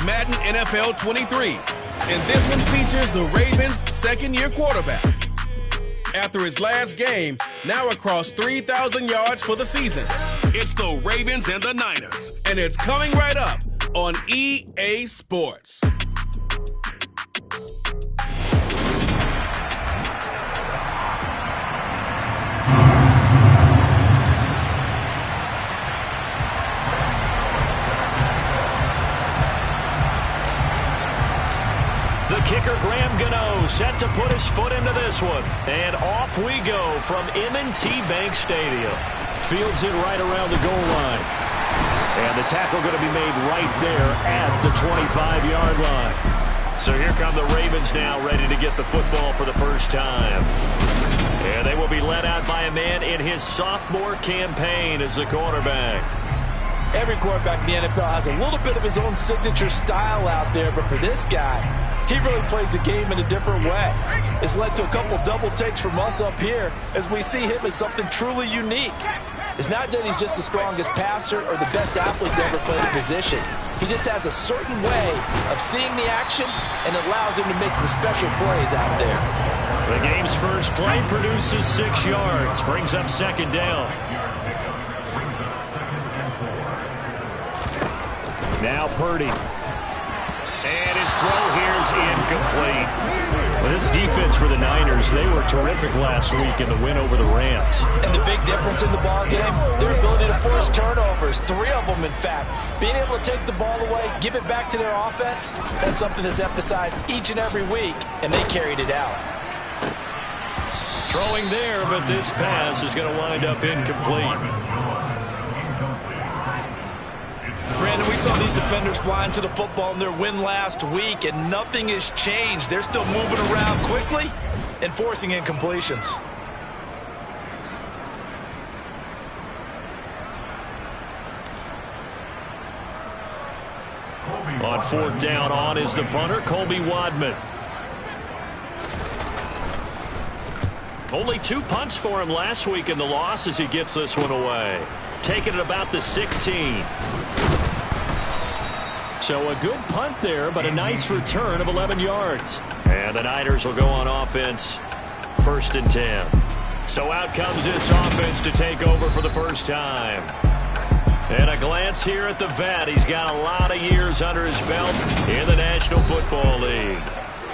Madden NFL 23, and this one features the Ravens' second-year quarterback. After his last game, now across 3,000 yards for the season. It's the Ravens and the Niners, and it's coming right up on EA Sports. The kicker, Graham Gano, set to put his foot into this one. And off we go from M&T Bank Stadium. Fields it right around the goal line. And the tackle going to be made right there at the 25-yard line. So here come the Ravens now, ready to get the football for the first time. And they will be led out by a man in his sophomore campaign as the quarterback. Every quarterback in the NFL has a little bit of his own signature style out there, but for this guy, he really plays the game in a different way. It's led to a couple double takes from us up here as we see him as something truly unique. It's not that he's just the strongest passer or the best athlete to ever play the position. He just has a certain way of seeing the action, and it allows him to make some special plays out there. The game's first play produces 6 yards, brings up second down. Now Purdy. And his throw here is incomplete. Well, this defense for the Niners, they were terrific last week in the win over the Rams. And the big difference in the ball game, their ability to force turnovers, 3 of them in fact. Being able to take the ball away, give it back to their offense, that's something that's emphasized each and every week, and they carried it out. Throwing there, but this pass is going to wind up incomplete. Brandon, we saw these defenders fly into the football in their win last week, and nothing has changed. They're still moving around quickly and forcing incompletions. On 4th down, on is the punter, Colby Wadman. Only 2 punts for him last week in the loss as he gets this one away. Taking it about the 16. So a good punt there, but a nice return of 11 yards. And the Niners will go on offense, 1st and 10. So out comes this offense to take over for the first time. And a glance here at the vet. He's got a lot of years under his belt in the National Football League.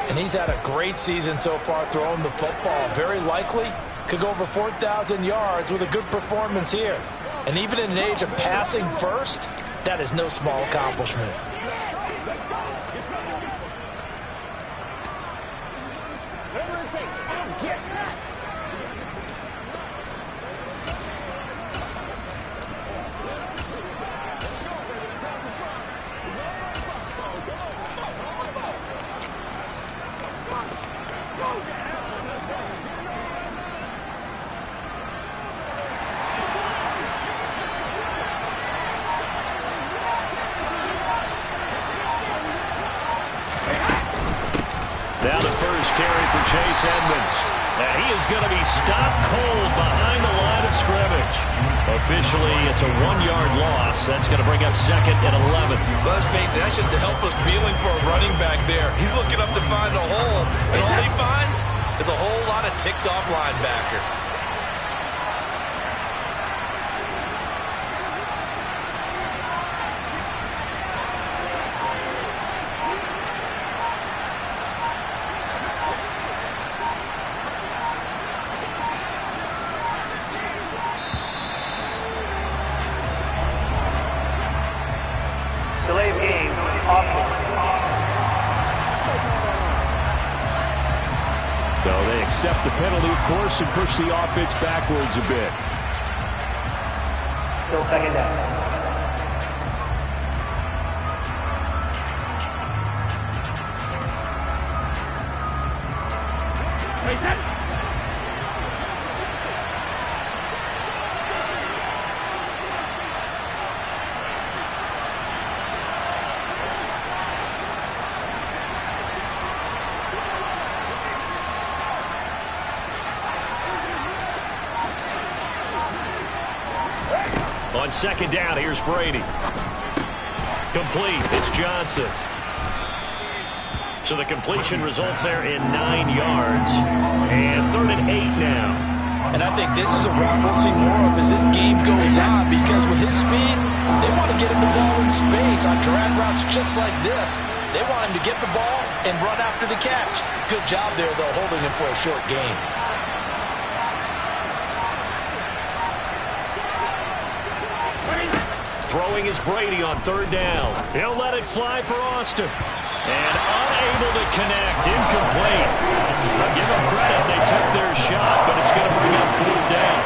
And he's had a great season so far throwing the football. Very likely could go over 4,000 yards with a good performance here. And even in an age of passing first, that is no small accomplishment. Now the first carry for Chase Edmonds. Now he is going to be stopped cold behind the line of scrimmage. Officially, it's a 1-yard loss. That's going to bring up 2nd and 11. Well, let's face it, that's just a helpless feeling for a running back there. He's looking up to find a hole, and all he finds is a whole lot of ticked-off linebacker. So they accept the penalty, of course, and push the offense backwards a bit. Still 2nd down. On 2nd down, here's Brady. Complete. It's Johnson. So the completion results there in 9 yards. And 3rd and 8 now. And I think this is a route we'll see more of as this game goes on, because with his speed, they want to get him the ball in space on drag routes just like this. They want him to get the ball and run after the catch. Good job there, though, holding him for a short gain. Throwing is Brady on 3rd down. He'll let it fly for Austin. And unable to connect. Incomplete. I'll give them credit. They took their shot, but it's going to bring up 4th down.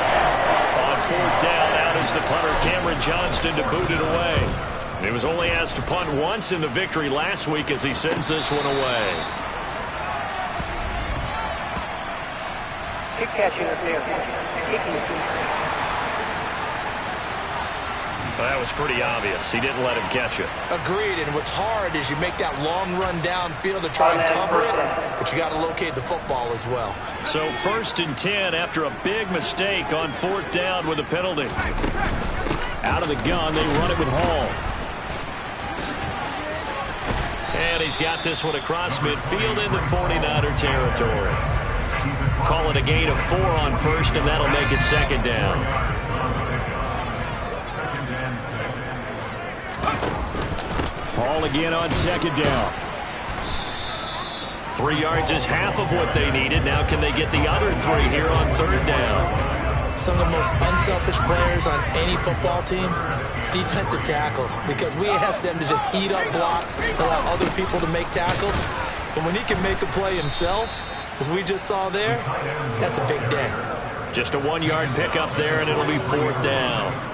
On 4th down, out is the punter, Cameron Johnston, to boot it away. He was only asked to punt once in the victory last week as he sends this one away. Keep catching the field. Kicking the field. Well, that was pretty obvious. He didn't let him catch it. Agreed, and what's hard is you make that long run downfield to try and cover it, but you got to locate the football as well. So 1st and 10 after a big mistake on 4th down with a penalty. Out of the gun, they run it with Hall. And he's got this one across midfield into 49er territory. Call it a gain of 4 on 1st, and that'll make it 2nd down. Hall again on 2nd down. 3 yards is half of what they needed. Now can they get the other 3 here on 3rd down? Some of the most unselfish players on any football team, defensive tackles, because we ask them to just eat up blocks, allow other people to make tackles. But when he can make a play himself, as we just saw there, that's a big day. Just a 1-yard pickup there, and it'll be 4th down.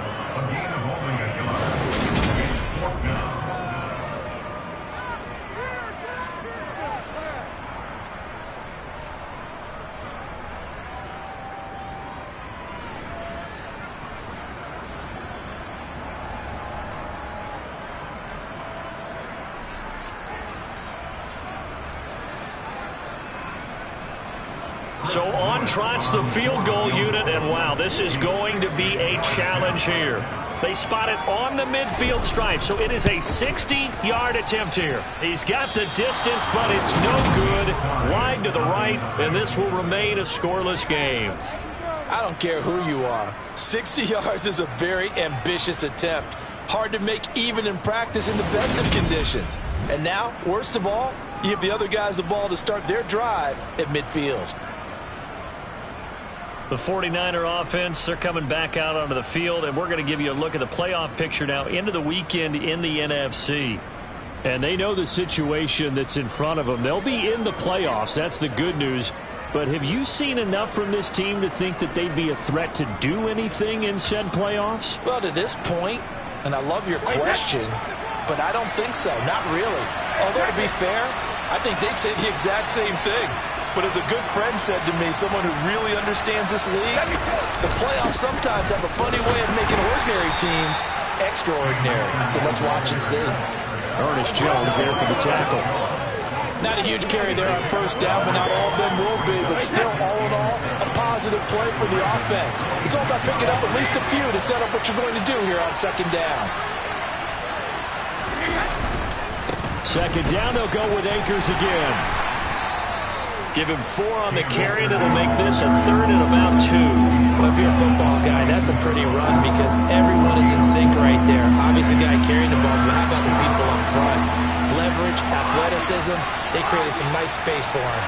So on trots the field goal unit, and wow, this is going to be a challenge here. They spot it on the midfield stripe, so it is a 60-yard attempt here. He's got the distance, but it's no good. Wide to the right, and this will remain a scoreless game. I don't care who you are. 60 yards is a very ambitious attempt. Hard to make even in practice in the best of conditions. And now, worst of all, you give the other guys the ball to start their drive at midfield. The 49er offense, they're coming back out onto the field, and we're going to give you a look at the playoff picture now into the weekend in the NFC. And they know the situation that's in front of them. They'll be in the playoffs. That's the good news. But have you seen enough from this team to think that they'd be a threat to do anything in said playoffs? Well, to this point, and I love your question, but I don't think so. Not really. Although, to be fair, I think they'd say the exact same thing. But as a good friend said to me, someone who really understands this league, the playoffs sometimes have a funny way of making ordinary teams extraordinary. So let's watch and see. Ernest Jones there for the tackle. Not a huge carry there on 1st down, but not all of them will be. But still, all in all, a positive play for the offense. It's all about picking up at least a few to set up what you're going to do here on 2nd down. 2nd down, they'll go with Akers again. Give him 4 on the carry. That'll make this a 3rd and about 2. Well, if you're a football guy, that's a pretty run because everyone is in sync right there. Obviously, the guy carrying the ball, but how about the people up front? Leverage, athleticism, they created some nice space for him.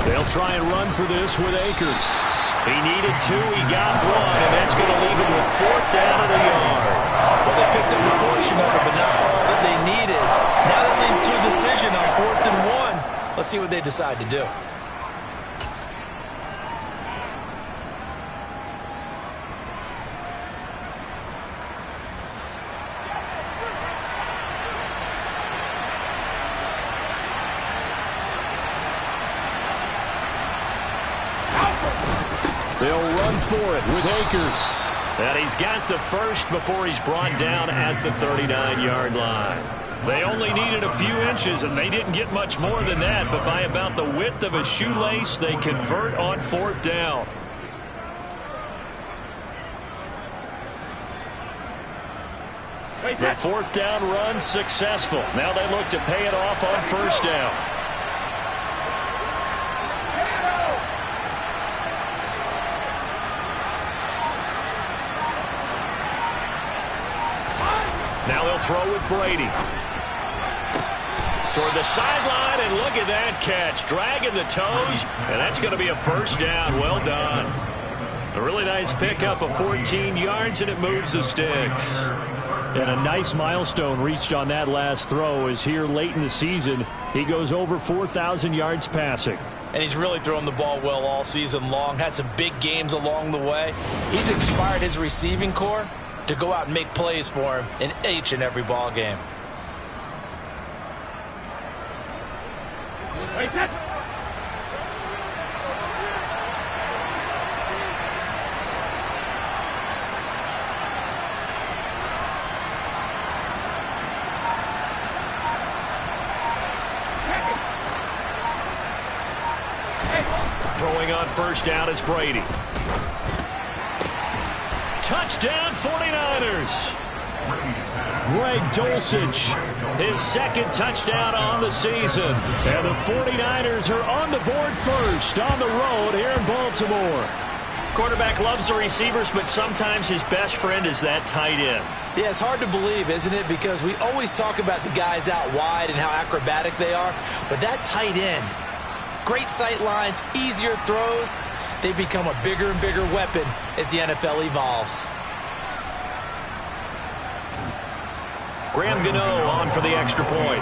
They'll try and run for this with Akers. He needed 2, he got 1, and that's going to leave him with 4th down at a yard. Well, they picked up a portion of it, but not all that they needed. Now that leads to a decision on 4th and 1. Let's see what they decide to do. They'll run for it with Akers. And he's got the first before he's brought down at the 39-yard line. They only needed a few inches, and they didn't get much more than that, but by about the width of a shoelace, they convert on 4th down. The fourth down run successful. Now they look to pay it off on first down. Now they'll throw with Brady. Toward the sideline, and look at that catch. Dragging the toes, and that's going to be a first down. Well done. A really nice pickup of 14 yards, and it moves the sticks. And a nice milestone reached on that last throw is here late in the season. He goes over 4,000 yards passing. And he's really thrown the ball well all season long. Had some big games along the way. He's inspired his receiving corps to go out and make plays for him in each and every ball game. Throwing on first down is Brady. Touchdown 49ers. Greg Dulcich, his second touchdown on the season. And the 49ers are on the board first on the road here in Baltimore. Quarterback loves the receivers, but sometimes his best friend is that tight end. Yeah, it's hard to believe, isn't it? Because we always talk about the guys out wide and how acrobatic they are. But that tight end, great sight lines, easier throws, they become a bigger and bigger weapon as the NFL evolves. Graham Gano on for the extra point.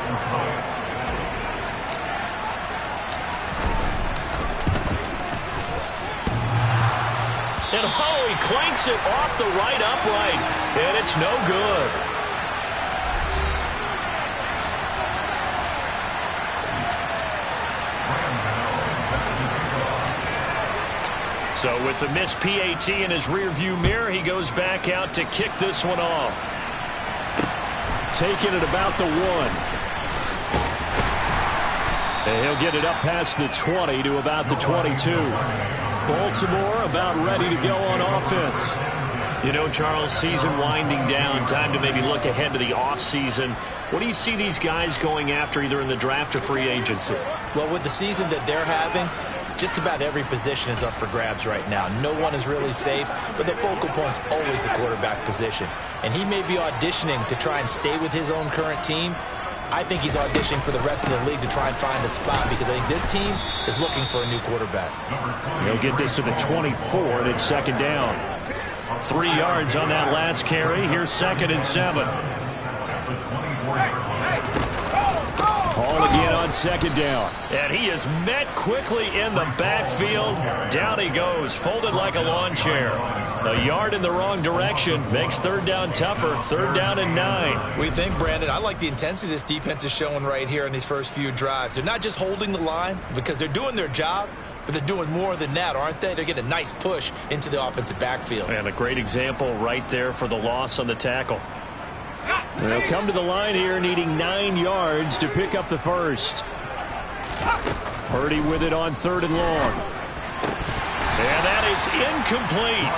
And he clanks it off the right upright, and it's no good. So with the missed PAT in his rearview mirror, he goes back out to kick this one off. Taking it about the 1. And he'll get it up past the 20 to about the 22. Baltimore about ready to go on offense. You know, Charles, season winding down, time to maybe look ahead to the offseason. What do you see these guys going after either in the draft or free agency? Well, with the season that they're having, just about every position is up for grabs right now. No one is really safe, but the focal point's always the quarterback position. And he may be auditioning to try and stay with his own current team. I think he's auditioning for the rest of the league to try and find a spot because I think this team is looking for a new quarterback. He'll get this to the 24, and it's second down. 3 yards on that last carry. Here's 2nd and 7. Ball again on second down. And he is met quickly in the backfield. Down he goes, folded like a lawn chair. A yard in the wrong direction makes third down tougher. 3rd down and 9. We think, Brandon, I like the intensity this defense is showing right here in these first few drives. They're not just holding the line because they're doing their job, but they're doing more than that, aren't they? They're getting a nice push into the offensive backfield. And a great example right there for the loss on the tackle. They'll come to the line here needing 9 yards to pick up the first. Purdy with it on 3rd and long. And that is incomplete.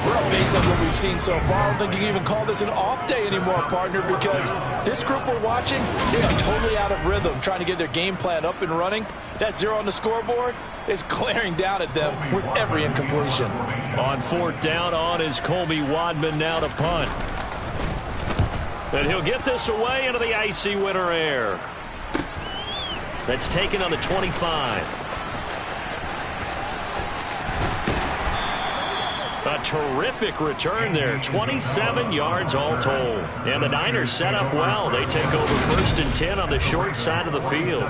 Well, based on what we've seen so far, I don't think you can even call this an off day anymore, partner, because this group we're watching, they are totally out of rhythm, trying to get their game plan up and running. That 0 on the scoreboard is glaring down at them with every incompletion. On 4th down on is Colby Wadman now to punt. And he'll get this away into the icy winter air. That's taken on the 25. A terrific return there. 27 yards all told. And the Niners set up well. They take over 1st and 10 on the short side of the field.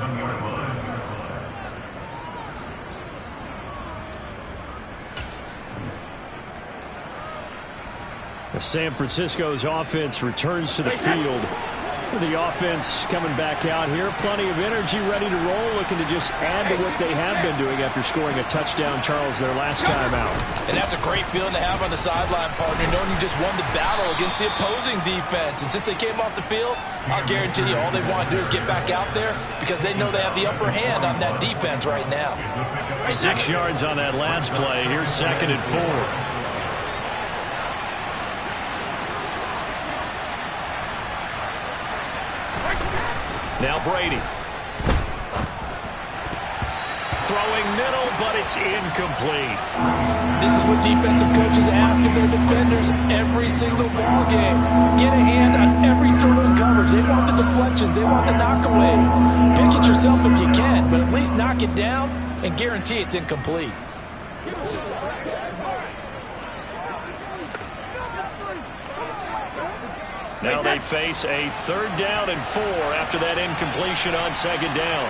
San Francisco's offense returns to the field. The offense coming back out here. Plenty of energy, ready to roll, looking to just add to what they have been doing after scoring a touchdown, Charles, their last time out. And that's a great feeling to have on the sideline, partner, knowing you just won the battle against the opposing defense. And since they came off the field, I'll guarantee you all they want to do is get back out there because they know they have the upper hand on that defense right now. 6 yards on that last play. Here's 2nd and 4. Now Brady. Throwing middle, but it's incomplete. This is what defensive coaches ask of their defenders every single ball game. Get a hand on every throw in coverage. They want the deflections. They want the knockaways. Pick it yourself if you can, but at least knock it down and guarantee it's incomplete. Now they face a 3rd down and 4 after that incompletion on 2nd down.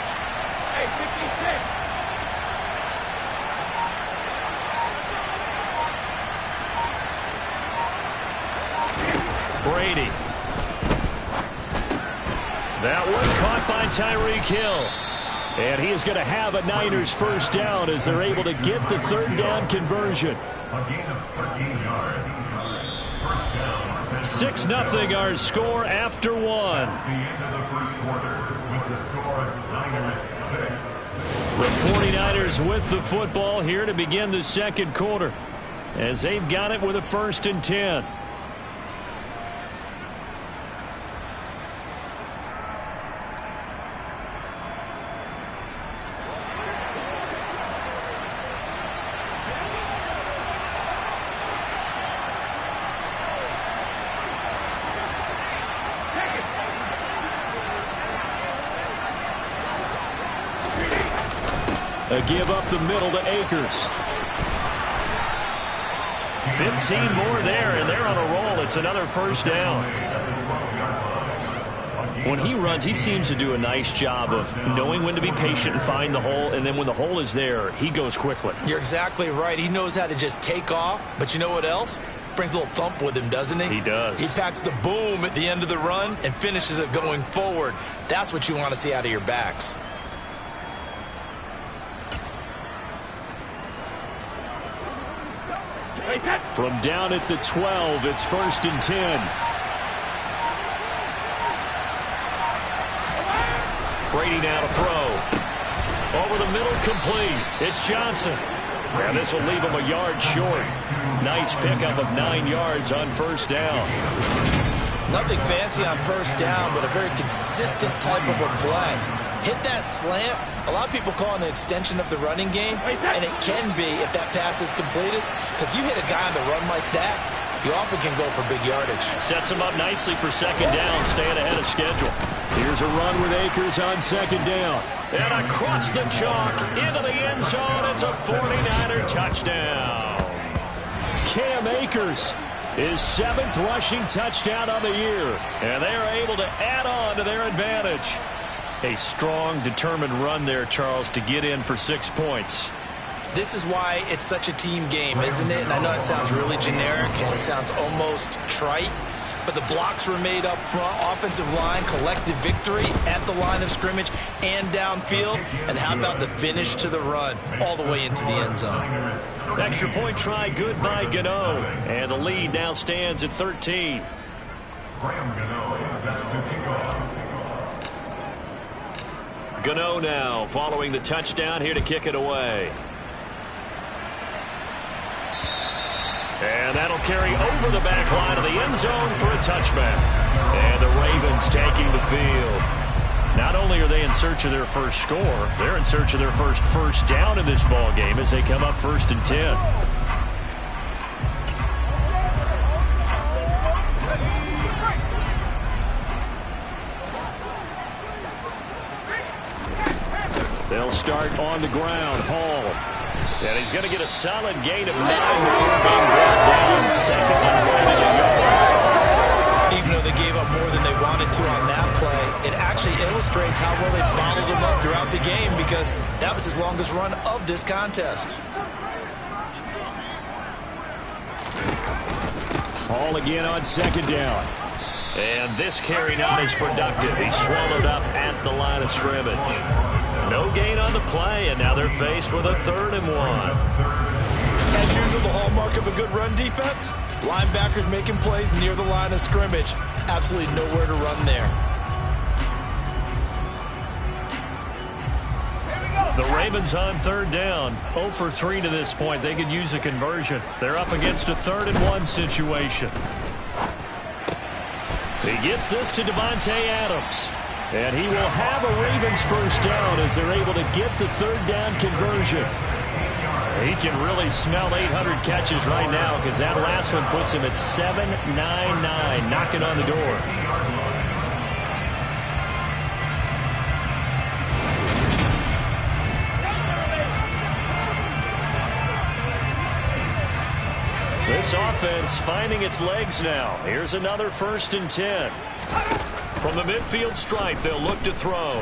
Brady. That one caught by Tyreek Hill. And he is going to have a Niners 1st down as they're able to get the 3rd down conversion. A gain of 13 yards. 6-0 our score after 1. The end of the first quarter with the score Niners 6. The 49ers with the football here to begin the 2nd quarter as they've got it with a 1st and 10. A give up the middle to Akers. 15 more there, and they're on a roll. It's another 1st down. When he runs, he seems to do a nice job of knowing when to be patient and find the hole, and then when the hole is there, he goes quickly. You're exactly right. He knows how to just take off, but you know what else? Brings a little thump with him, doesn't he? He does. He packs the boom at the end of the run and finishes it going forward. That's what you want to see out of your backs. From down at the 12, it's 1st and 10. Brady now to throw. Over the middle, complete. It's Johnson. And this will leave him a yard short. Nice pickup of 9 yards on 1st down. Nothing fancy on 1st down, but a very consistent type of a play. Hit that slant. A lot of people call it an extension of the running game, and it can be if that pass is completed, because you hit a guy on the run like that, you often can go for big yardage. Sets him up nicely for 2nd down, staying ahead of schedule. Here's a run with Akers on 2nd down. And across the chalk, into the end zone, it's a 49er touchdown. Cam Akers, his 7th rushing touchdown of the year, and they are able to add on to their advantage. A strong, determined run there, Charles, to get in for 6 points. This is why it's such a team game, isn't it? And I know it sounds really generic and it sounds almost trite, but the blocks were made up front, offensive line, collective victory at the line of scrimmage and downfield. And how about the finish to the run all the way into the end zone? Extra point try good by Gano. And the lead now stands at 13. Gano now following the touchdown here to kick it away. And that'll carry over the back line of the end zone for a touchback. And the Ravens taking the field. Not only are they in search of their first score, they're in search of their first down in this ball game as they come up 1st and 10. They'll start on the ground. Hall. And he's going to get a solid gain of 9 before being brought down. 2nd and 1 and a yard. Even though they gave up more than they wanted to on that play, it actually illustrates how well they followed him up throughout the game, because that was his longest run of this contest. Hall again on 2nd down. And this carry not as productive. He's swallowed up at the line of scrimmage. No gain on the play, and now they're faced with a 3rd and 1. As usual, the hallmark of a good run defense, linebackers making plays near the line of scrimmage. Absolutely nowhere to run there. The Ravens on 3rd down. 0 for 3 to this point. They could use a conversion. They're up against a 3rd and 1 situation. He gets this to Devontae Adams. And he will have a Ravens first down as they're able to get the third down conversion. He can really smell 800 catches right now because that last one puts him at 799, knocking on the door. This offense finding its legs now. Here's another 1st and 10. From the midfield stripe, they'll look to throw.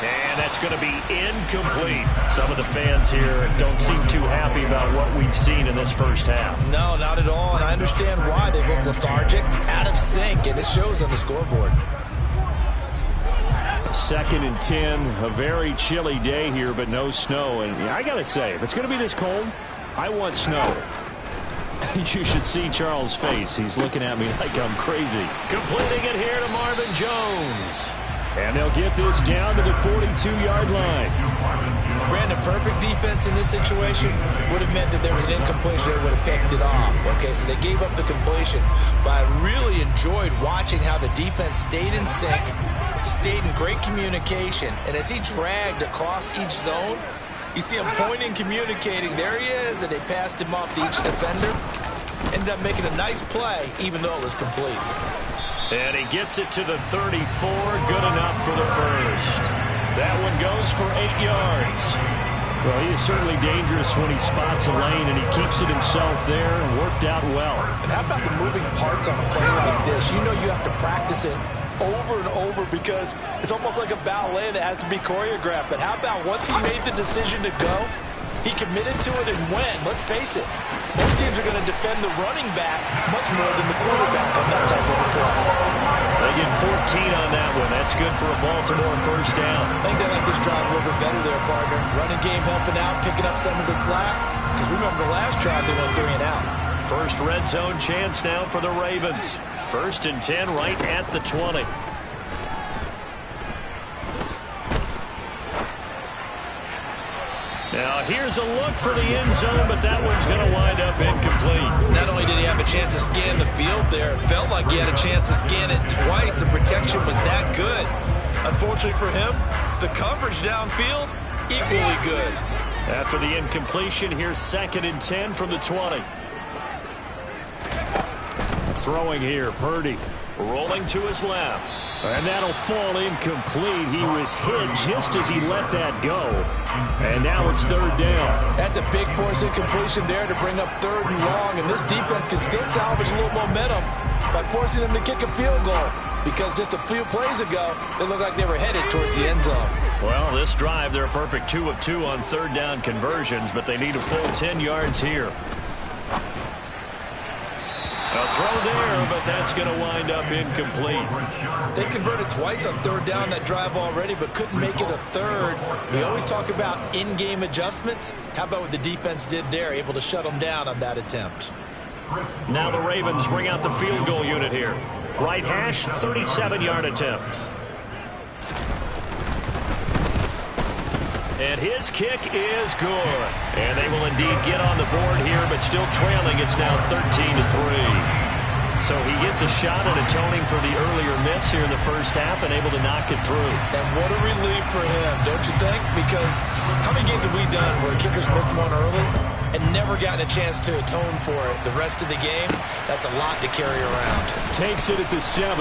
And that's going to be incomplete. Some of the fans here don't seem too happy about what we've seen in this first half. No, not at all, and I understand why. They look lethargic, out of sync, and it shows on the scoreboard. 2nd and 10, a very chilly day here, but no snow. And I got to say, if it's going to be this cold, I want snow. You should see Charles' face. He's looking at me like I'm crazy. Completing it here to Marvin Jones. And they'll get this down to the 42-yard line. Brandon, perfect defense in this situation would have meant that there was an incompletion. They would have picked it off. Okay, so they gave up the completion. But I really enjoyed watching how the defense stayed in sync, stayed in great communication. And as he dragged across each zone, you see him pointing, communicating. There he is, and they passed him off to each defender. Ended up making a nice play, even though it was complete. And he gets it to the 34. Good enough for the first. That one goes for 8 yards. Well, he is certainly dangerous when he spots a lane, and he keeps it himself there and worked out well. And how about the moving parts on a play like this? You know you have to practice it over and over because it's almost like a ballet that has to be choreographed. But how about once he made the decision to go, he committed to it and went. Let's face it, most teams are going to defend the running back much more than the quarterback on that type of a play. They get 14 on that one. That's good for a Baltimore first down. I think they like this drive a little bit better there, partner. Running game helping out, picking up some of the slack. Because remember the last drive, they went 3 and out. First red zone chance now for the Ravens. 1st and 10 right at the 20. Now here's a look for the end zone, but that one's going to wind up incomplete. Not only did he have a chance to scan the field there, it felt like he had a chance to scan it twice. The protection was that good. Unfortunately for him, the coverage downfield, equally good. After the incompletion, here's 2nd and 10 from the 20. Throwing here, Purdy. Rolling to his left. And that'll fall incomplete. He was hit just as he let that go. And now it's 3rd down. That's a big force incompletion there to bring up 3rd and long. And this defense can still salvage a little momentum by forcing them to kick a field goal. Because just a few plays ago, they looked like they were headed towards the end zone. Well, this drive, they're a perfect 2 of 2 on 3rd down conversions, but they need a full 10 yards here. A throw there, but that's going to wind up incomplete. They converted twice on 3rd down that drive already, but couldn't make it a 3rd. We always talk about in-game adjustments. How about what the defense did there, able to shut them down on that attempt? Now the Ravens bring out the field goal unit here. Right hash, 37-yard attempt. And his kick is good. And they will indeed get on the board here, but still trailing. It's now 13-3. So he gets a shot at atoning for the earlier miss here in the first half and able to knock it through. And what a relief for him, don't you think? Because how many games have we done where kickers missed one early and never gotten a chance to atone for it the rest of the game? That's a lot to carry around. Takes it at the 7.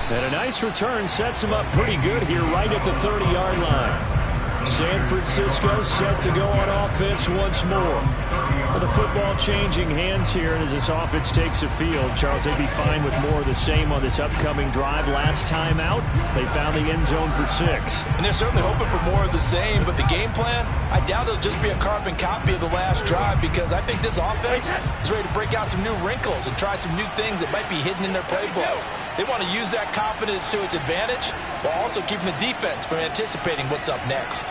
And a nice return sets him up pretty good here right at the 30-yard line. San Francisco set to go on offense once more. With the football changing hands here as this offense takes the field. Charles, they'd be fine with more of the same on this upcoming drive. Last time out, they found the end zone for 6. And they're certainly hoping for more of the same, but the game plan, I doubt it'll just be a carbon copy of the last drive because I think this offense is ready to break out some new wrinkles and try some new things that might be hidden in their playbook. They want to use that confidence to its advantage while also keeping the defense from anticipating what's up next.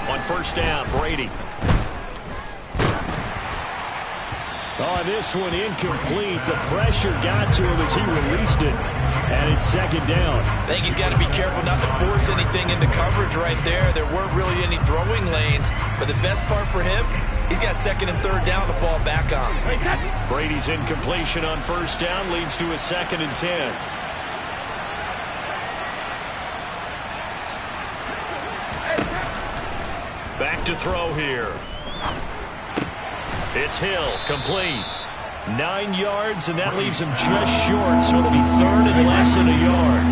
On first down, Brady. Oh, this one incomplete. The pressure got to him as he released it. And it's 2nd down. I think he's got to be careful not to force anything into coverage right there. There weren't really any throwing lanes. But the best part for him, he's got second and third down to fall back on. Brady's incompletion on first down leads to a 2nd and 10. Back to throw here. It's Hill, complete. 9 yards, and that leaves him just short, so it'll be 3rd and less than a yard.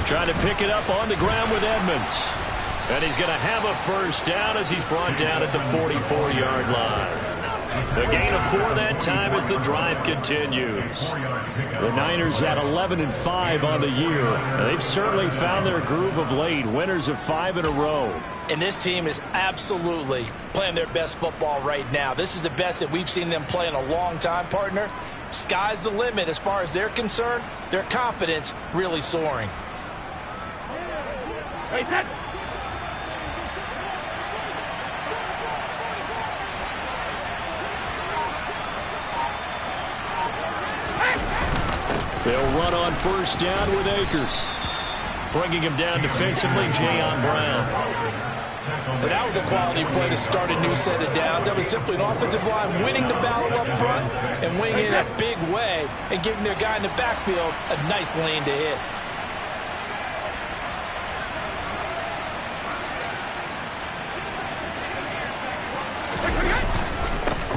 Trying to pick it up on the ground with Edmonds. And he's going to have a first down as he's brought down at the 44-yard line. The gain of 4 that time as the drive continues. The Niners at 11-5 on the year. They've certainly found their groove of late. Winners of 5 in a row. And this team is absolutely playing their best football right now. This is the best that we've seen them play in a long time, partner. Sky's the limit as far as they're concerned. Their confidence really soaring. They'll run on first down with Akers. Bringing him down defensively, Jayon Brown. But that was a quality play to start a new set of downs. That was simply an offensive line winning the battle up front and winning in a big way and giving their guy in the backfield a nice lane to hit.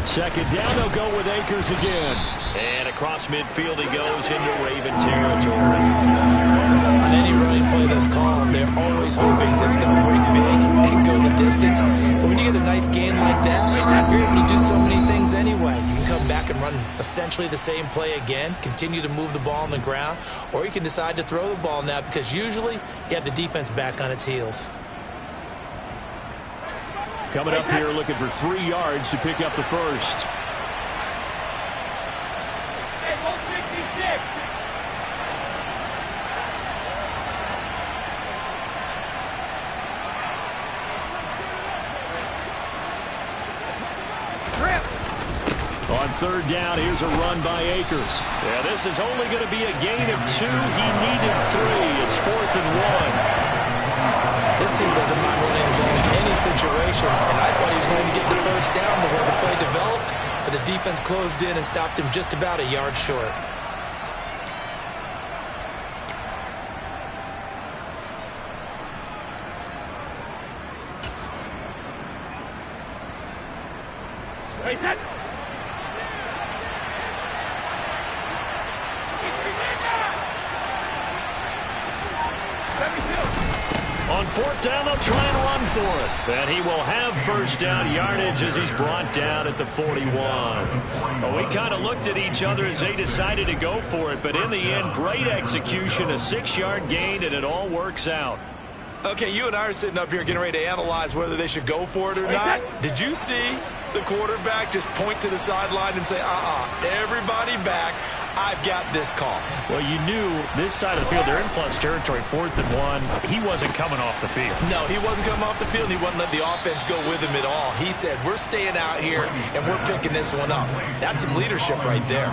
Second down, they'll go with Akers again. And across midfield he goes into Raven territory. On any running play that's called, they're always hoping that's going to break big and go the distance. But when you get a nice gain like that, you're able to do so many things anyway. You can come back and run essentially the same play again, continue to move the ball on the ground, or you can decide to throw the ball now because usually you have the defense back on its heels. Coming up here looking for 3 yards to pick up the first. On third down, here's a run by Akers. Yeah, this is only going to be a gain of 2. He needed 3. It's 4th and 1. This team doesn't mind running the ball in any situation, and I thought he was going to get the first down the way the play developed, but the defense closed in and stopped him just about a yard short. On 4th down, they'll try and run for it. And he will have first down yardage as he's brought down at the 41. Well, we kind of looked at each other as they decided to go for it, but in the end, great execution, a 6-yard gain, and it all works out. Okay, you and I are sitting up here getting ready to analyze whether they should go for it or not. Did you see the quarterback just point to the sideline and say, everybody back, I've got this call? Well, you knew this side of the field, they're in plus territory, 4th and 1. He wasn't coming off the field. No, he wasn't coming off the field. He wasn't letting the offense go with him at all. He said, we're staying out here, and we're picking this one up. That's some leadership right there.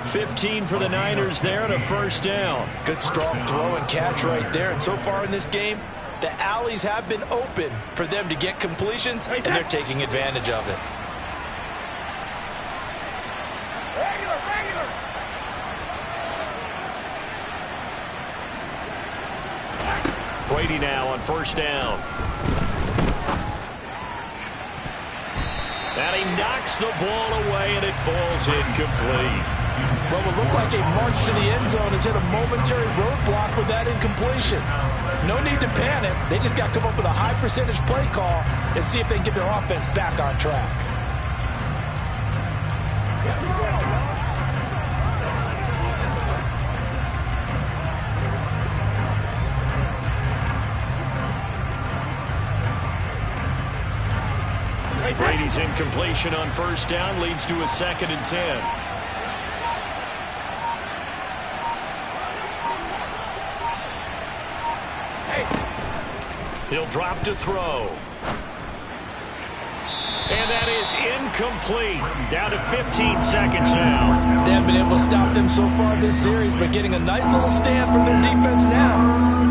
15 for the Niners there and a first down. Good strong throw and catch right there. And so far in this game, the alleys have been open for them to get completions, and they're taking advantage of it. Brady now on first down. And he knocks the ball away, and it falls incomplete. Well, it looked like a march to the end zone has hit a momentary roadblock with that incompletion. No need to panic. They just got to come up with a high percentage play call and see if they can get their offense back on track. Brady's incompletion on first down leads to a 2nd and 10. He'll drop to throw. And that is incomplete. Down to 15 seconds now. They haven't been able to stop them so far this series, but getting a nice little stand from their defense now.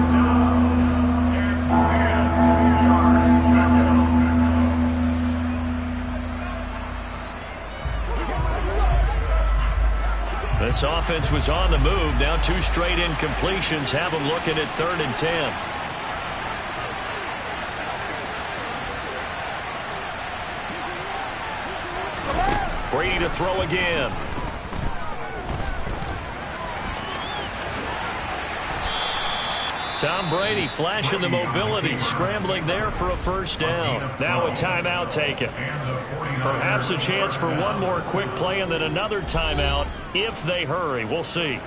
This offense was on the move. Now 2 straight incompletions have them looking at 3rd and 10. Brady to throw again. Tom Brady flashing the mobility, scrambling there for a first down. Now a timeout taken. Perhaps a chance for one more quick play and then another timeout if they hurry. We'll see.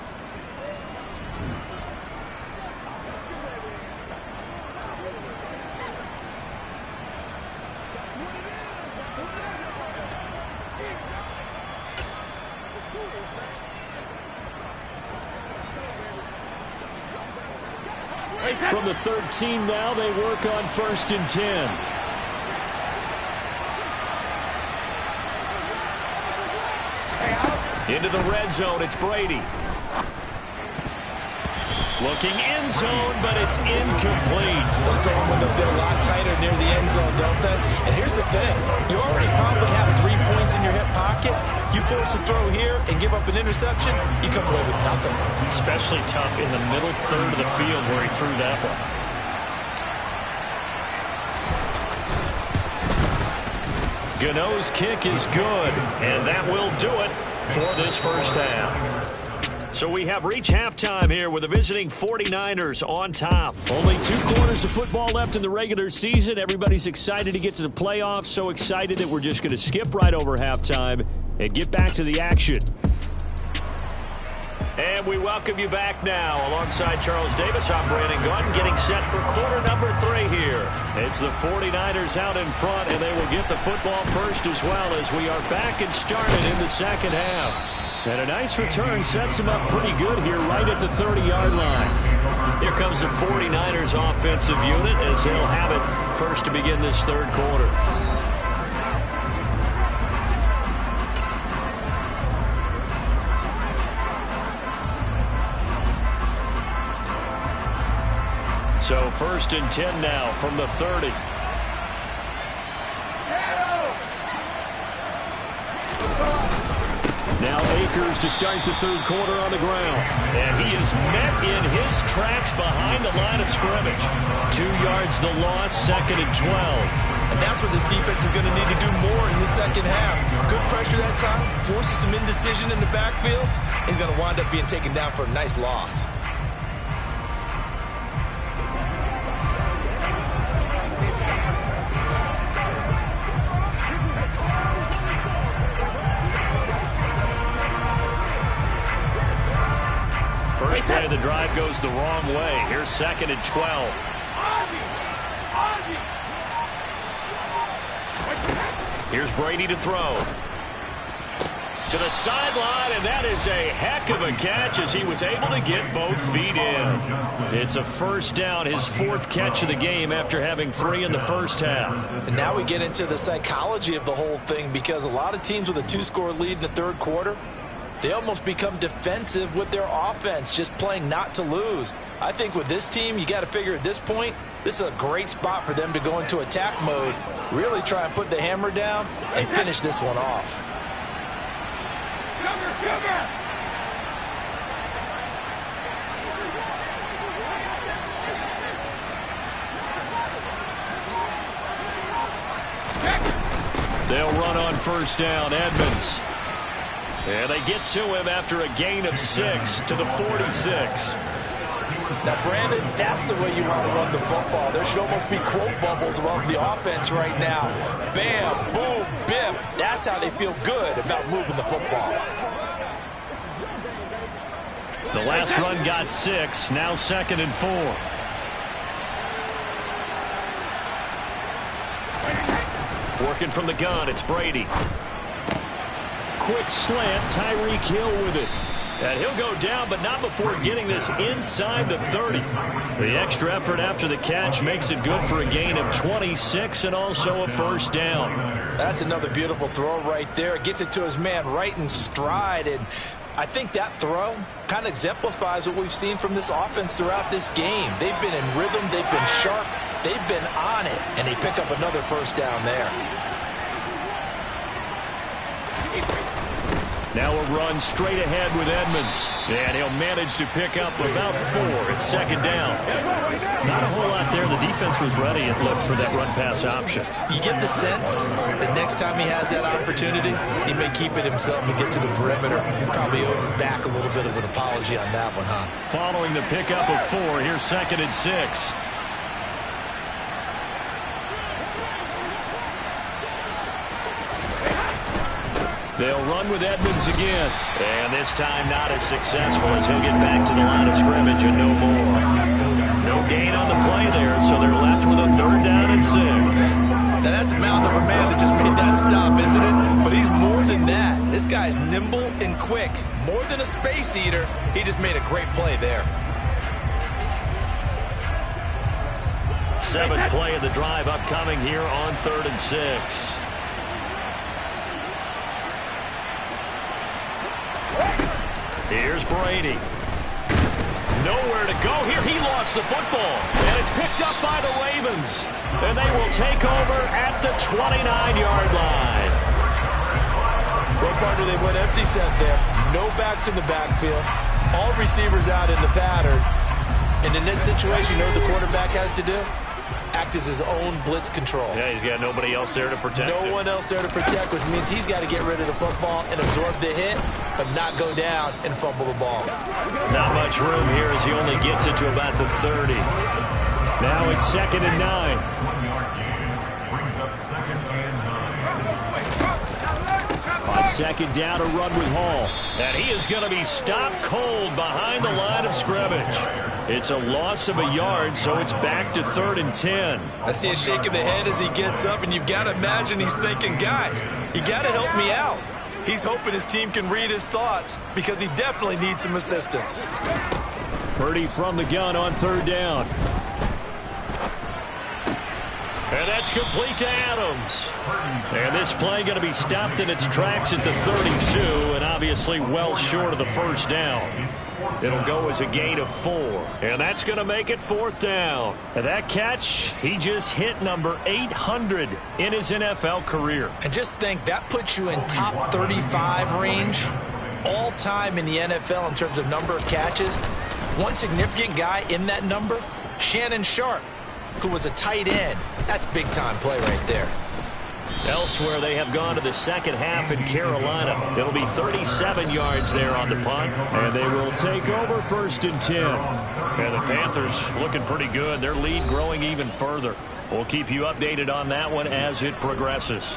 From the 13 now, they work on 1st and 10. Into the red zone, it's Brady. Looking end zone, but it's incomplete. Those throwing windows get a lot tighter near the end zone, don't they? And here's the thing. You already probably have 3 points in your hip pocket. You force a throw here and give up an interception, you come away with nothing. Especially tough in the middle third of the field where he threw that one. Gano's kick is good, and that will do it for this first half. So we have reached halftime here with the visiting 49ers on top. Only 2 quarters of football left in the regular season. Everybody's excited to get to the playoffs. So excited that we're just going to skip right over halftime and get back to the action. And we welcome you back now. Alongside Charles Davis, I'm Brandon Gunn, getting set for quarter number 3 here. It's the 49ers out in front, and they will get the football first as well as we are back and started in the second half. And a nice return sets them up pretty good here right at the 30-yard line. Here comes the 49ers offensive unit as they'll have it first to begin this 3rd quarter. So 1st and 10 now from the 30. Now Akers to start the 3rd quarter on the ground. And he is met in his tracks behind the line of scrimmage. 2 yards the loss, 2nd and 12. And that's what this defense is going to need to do more in the second half. Good pressure that time, forces some indecision in the backfield. He's going to wind up being taken down for a nice loss. First play of the drive goes the wrong way. Here's 2nd and 12. Here's Brady to throw. To the sideline, and that is a heck of a catch as he was able to get both feet in. It's a first down, his 4th catch of the game after having 3 in the first half. And now we get into the psychology of the whole thing, because a lot of teams with a 2-score lead in the 3rd quarter, they almost become defensive with their offense, just playing not to lose. I think with this team, you got to figure at this point, this is a great spot for them to go into attack mode, really try and put the hammer down and finish this one off. They'll run on first down, Edmonds. And they get to him after a gain of 6 to the 46. Now, Brandon, that's the way you want to run the football. There should almost be quote bubbles above the offense right now. Bam, boom, biff. That's how they feel good about moving the football. The last run got 6. Now 2nd and 4. Working from the gun, it's Brady. Quick slant, Tyreek Hill with it. And he'll go down, but not before getting this inside the 30. The extra effort after the catch makes it good for a gain of 26 and also a first down. That's another beautiful throw right there. Gets it to his man right in stride, and I think that throw kind of exemplifies what we've seen from this offense throughout this game. They've been in rhythm, they've been sharp, they've been on it, and they pick up another first down there. Now a run straight ahead with Edmonds. And he'll manage to pick up about 4. It's second down. Not a whole lot there. The defense was ready, it looked, for that run-pass option. You get the sense that next time he has that opportunity, he may keep it himself and get to the perimeter. He probably owes his back a little bit of an apology on that one, huh? Following the pickup of 4, here's second and 6. They'll run with Edmonds again. And this time not as successful as he'll get back to the line of scrimmage and no more. No gain on the play there, so they're left with a third down and 6. Now that's a mountain of a man that just made that stop, isn't it? But he's more than that. This guy's nimble and quick. More than a space eater. He just made a great play there. 7th play of the drive upcoming here on 3rd and 6. Here's Brady. Nowhere to go here. He lost the football. And it's picked up by the Ravens. And they will take over at the 29-yard line. Well, partner, they went empty set there. No backs in the backfield. All receivers out in the pattern. And in this situation, you know what the quarterback has to do? Act as his own blitz control. Yeah, he's got nobody else there to protect him. No one else there to protect, which means he's got to get rid of the football and absorb the hit, but not go down and fumble the ball. Not much room here as he only gets it to about the 30. Now it's 2nd and 9. 1-yard gain brings up 2nd and 9. On 2nd down, a run with Hall. And he is going to be stopped cold behind the line of scrimmage. It's a loss of a yard, so it's back to 3rd and 10. I see a shake of the head as he gets up, and you've got to imagine he's thinking, guys, you got to help me out. He's hoping his team can read his thoughts because he definitely needs some assistance. Purdy from the gun on 3rd down. And that's complete to Adams. And this play going to be stopped in its tracks at the 32, and obviously well short of the first down. It'll go as a gain of 4. And that's going to make it 4th down. And that catch, he just hit number 800 in his NFL career. And just think, that puts you in top 35 range all time in the NFL in terms of number of catches. One significant guy in that number, Shannon Sharp, who was a tight end. That's big-time play right there. Elsewhere, they have gone to the second half in Carolina. It'll be 37 yards there on the punt, and they will take over 1st and 10. And the Panthers looking pretty good. Their lead growing even further. We'll keep you updated on that one as it progresses.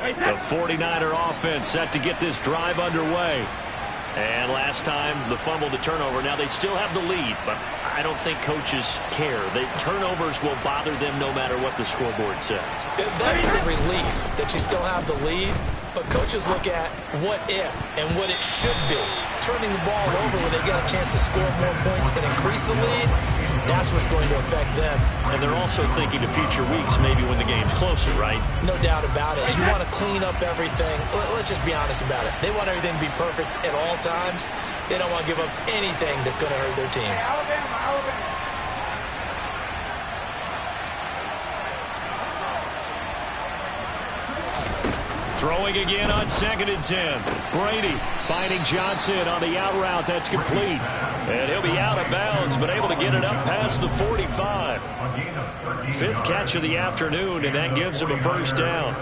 The 49er offense set to get this drive underway. And last time, the fumble to turnover. Now, they still have the lead, but I don't think coaches care. The turnovers will bother them no matter what the scoreboard says. That's the relief that you still have the lead, but coaches look at what if and what it should be. Turning the ball over when they get a chance to score more points and increase the lead, that's what's going to affect them. And they're also thinking to future weeks, maybe when the game's closer, right? No doubt about it. You want to clean up everything. Let's just be honest about it. They want everything to be perfect at all times. They don't want to give up anything that's going to hurt their team. Throwing again on 2nd and 10. Brady finding Johnson on the out route. That's complete. And he'll be out of bounds, but able to get it up past the 45. 5th catch of the afternoon, and that gives him a first down.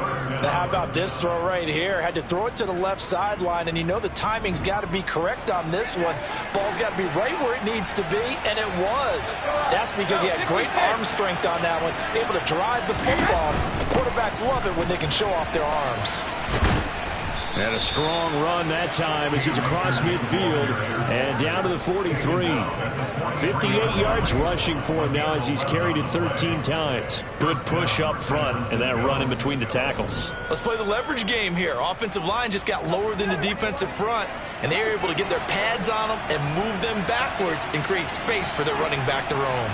Now, how about this throw right here? Had to throw it to the left sideline, and you know the timing's got to be correct on this one. Ball's got to be right where it needs to be, and it was. That's because he had great arm strength on that one, able to drive the football. The quarterbacks love it when they can show off their arms. And a strong run that time as he's across midfield and down to the 43. 58 yards rushing for him now as he's carried it 13 times. Good push up front and that run in between the tackles. Let's play the leverage game here. Offensive line just got lower than the defensive front, and they were able to get their pads on them and move them backwards and create space for their running back to roam.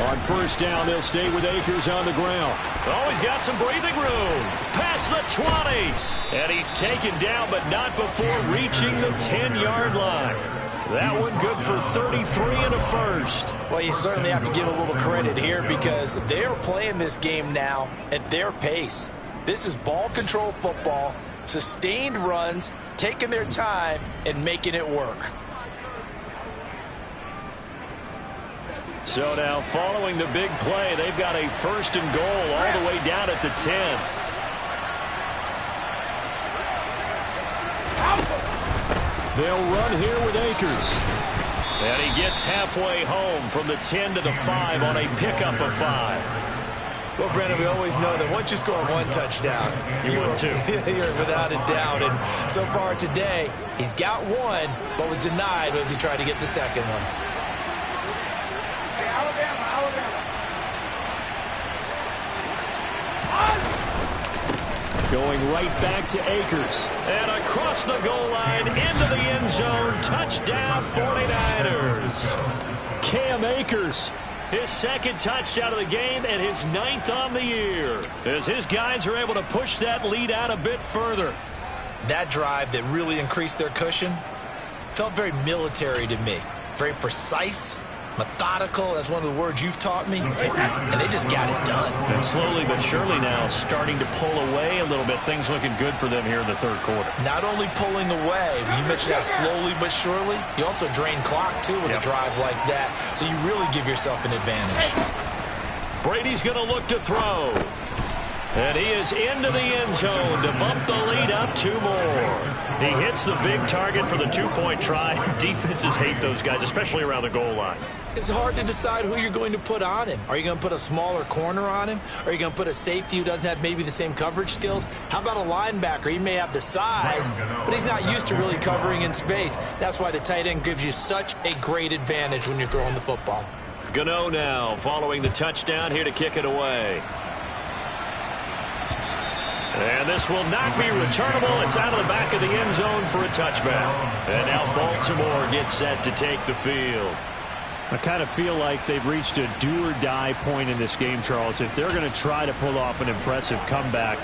On first down, they'll stay with Akers on the ground. Oh, he's got some breathing room. Past the 20. And he's taken down, but not before reaching the 10-yard line. That one good for 33 and a first. Well, you certainly have to give a little credit here because they're playing this game now at their pace. This is ball control football, sustained runs, taking their time, and making it work. So now following the big play, they've got a first and goal all the way down at the 10. They'll run here with Akers. And he gets halfway home from the 10 to the 5 on a pickup of 5. Well, Brandon, we always know that once you score one touchdown, you're without a doubt. And so far today, he's got one, but was denied as he tried to get the second one. Going right back to Akers. And across the goal line, into the end zone, touchdown 49ers. Cam Akers. His second touchdown of the game and his 9th on the year. As his guys are able to push that lead out a bit further. That drive that really increased their cushion felt very military to me. Very precise, methodical, that's one of the words you've taught me, and they just got it done. And slowly but surely now starting to pull away a little bit. Things looking good for them here in the third quarter. Not only pulling away, but you mentioned that slowly but surely, you also drain clock too with a drive like that, so you really give yourself an advantage. Brady's going to look to throw. And he is into the end zone to bump the lead up 2 more. He hits the big target for the 2-point try. Defenses hate those guys, especially around the goal line. It's hard to decide who you're going to put on him. Are you going to put a smaller corner on him? Are you going to put a safety who doesn't have maybe the same coverage skills? How about a linebacker? He may have the size, but he's not used to really covering in space. That's why the tight end gives you such a great advantage when you're throwing the football. Gano now following the touchdown here to kick it away. And this will not be returnable. It's out of the back of the end zone for a touchback. And now Baltimore gets set to take the field. I kind of feel like they've reached a do-or-die point in this game, Charles. If they're going to try to pull off an impressive comeback,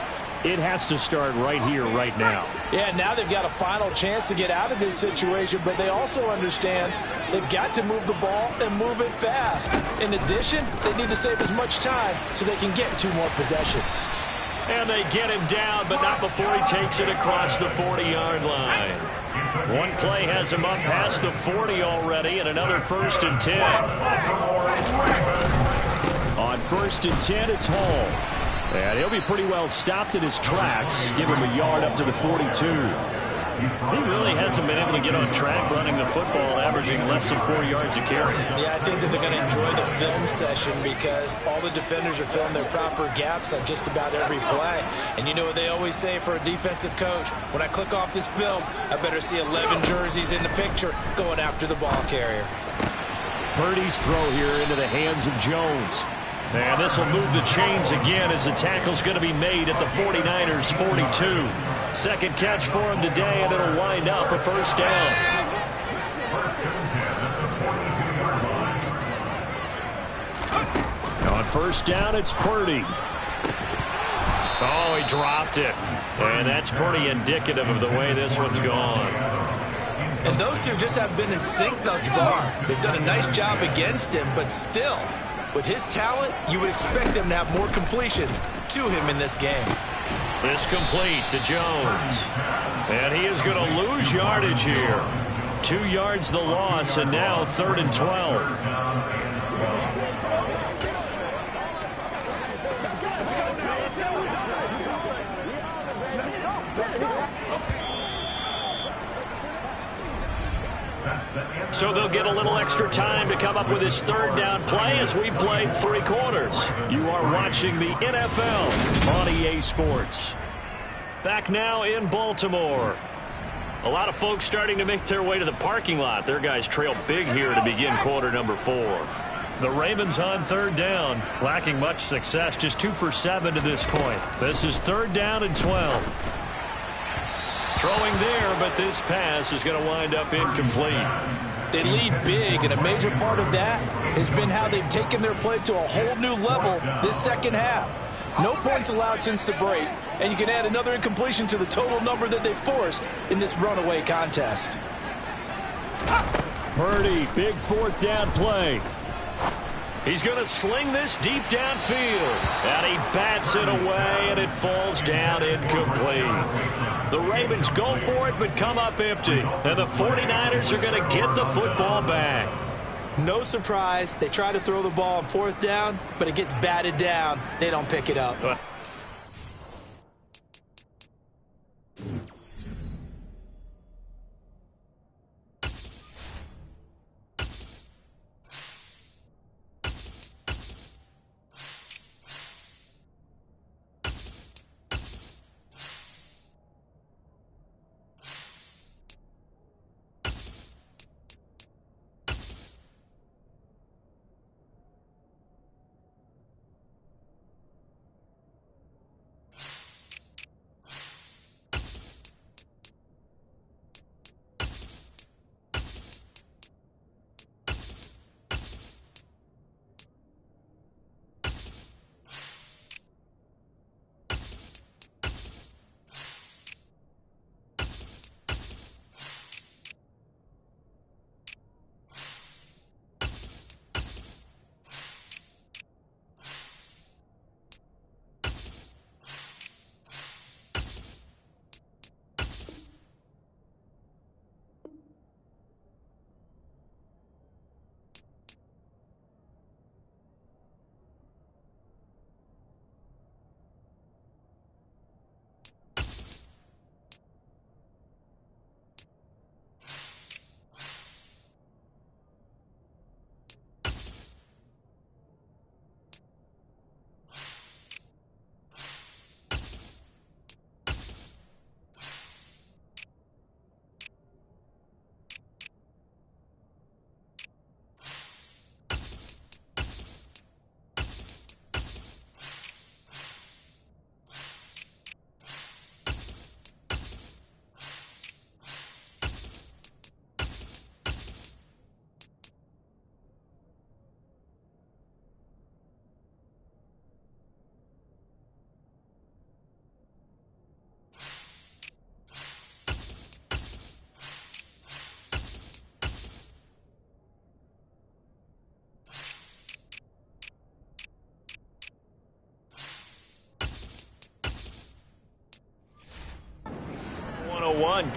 it has to start right here, right now. Yeah, now they've got a final chance to get out of this situation, but they also understand they've got to move the ball and move it fast. In addition, they need to save as much time so they can get 2 more possessions. And they get him down, but not before he takes it across the 40-yard line. One play has him up past the 40 already, and another 1st and 10. On 1st and 10, it's Hall. And he'll be pretty well stopped in his tracks. Give him a yard up to the 42. He really hasn't been able to get on track running the football, averaging less than 4 yards a carry. Yeah, I think that they're going to enjoy the film session because all the defenders are filling their proper gaps on just about every play. And you know what they always say for a defensive coach? When I click off this film, I better see 11 jerseys in the picture going after the ball carrier. Purdy's throw here into the hands of Jones. And this will move the chains again as the tackle's going to be made at the 49ers 42. Second catch for him today, and it'll wind up a 1st down. On 1st down, it's Purdy. Oh, he dropped it. And that's pretty indicative of the way this one's gone. And those two just haven't been in sync thus far. They've done a nice job against him, but still, with his talent, you would expect them to have more completions to him in this game. It's complete to Jones. And he is going to lose yardage here. 2 yards the loss, and now 3rd and 12. So they'll get a little extra time to come up with his third down play as we played 3 quarters. You are watching the NFL on EA Sports. Back now in Baltimore. A lot of folks starting to make their way to the parking lot. Their guys trail big here to begin quarter number 4. The Ravens on third down, lacking much success, just 2 for 7 to this point. This is 3rd down and 12. Throwing there, but this pass is going to wind up incomplete. They lead big, and a major part of that has been how they've taken their play to a whole new level this second half. No points allowed since the break, and you can add another incompletion to the total number that they forced in this runaway contest. Purdy, big 4th down play. He's going to sling this deep downfield, and he bats it away, and it falls down incomplete. The Ravens go for it, but come up empty, and the 49ers are going to get the football back. No surprise, they try to throw the ball on 4th down, but it gets batted down. They don't pick it up.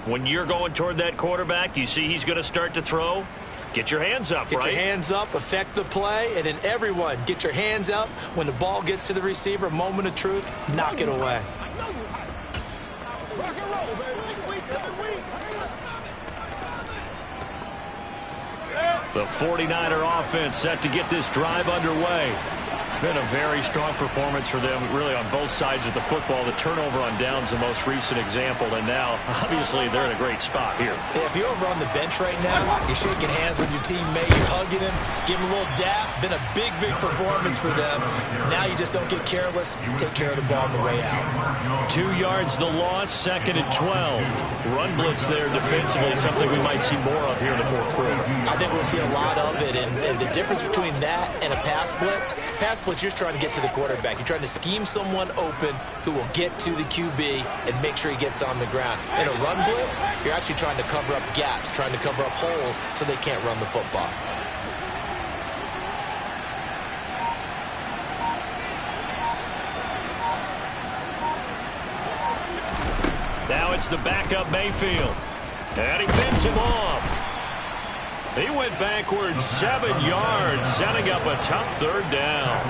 When you're going toward that quarterback, you see he's going to start to throw. Get your hands up, Get your hands up, affect the play, and then everyone get your hands up. When the ball gets to the receiver, moment of truth, knock it away. The 49er offense set to get this drive underway. Been a very strong performance for them, really, on both sides of the football. The turnover on downs, the most recent example, and now, obviously, they're in a great spot here. Hey, if you're over on the bench right now, you're shaking hands with your teammate, you're hugging him, give him a little dap. Been a big, big performance for them. Now you just don't get careless. Take care of the ball on the way out. 2 yards the loss, 2nd and 12. Run blitz there defensively, something we might see more of here in the 4th quarter. I think we'll see a lot of it, and the difference between that and a pass blitz, you're just trying to get to the quarterback. You're trying to scheme someone open who will get to the QB and make sure he gets on the ground. In a run blitz, you're actually trying to cover up gaps, trying to cover up holes so they can't run the football. Now it's the backup Mayfield. And he fends him off. He went backwards 7 yards, setting up a tough 3rd down.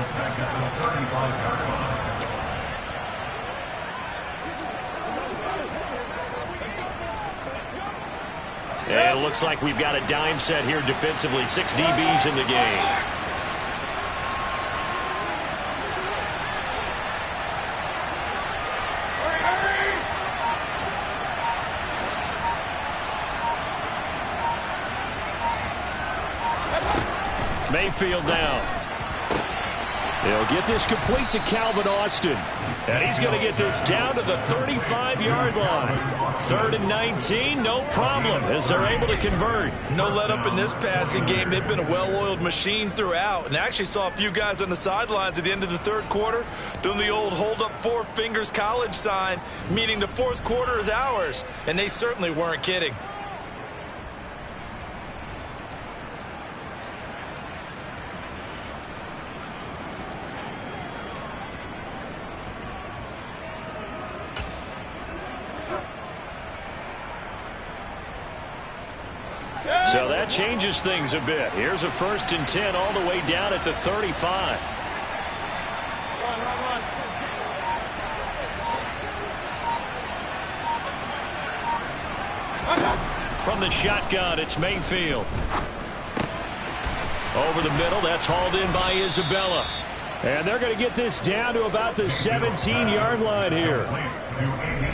And it looks like we've got a dime set here defensively. 6 DBs in the game. Mayfield down. They'll get this complete to Calvin Austin. And he's going to get this down to the 35-yard line. 3rd and 19, no problem, as they're able to convert. No let up in this passing game. They've been a well-oiled machine throughout. And I actually saw a few guys on the sidelines at the end of the 3rd quarter doing the old hold up 4 fingers college sign, meaning the 4th quarter is ours. And they certainly weren't kidding. So that changes things a bit. Here's a 1st and 10 all the way down at the 35. From the shotgun, it's Mayfield. Over the middle, that's hauled in by Isabella. And they're going to get this down to about the 17-yard line here.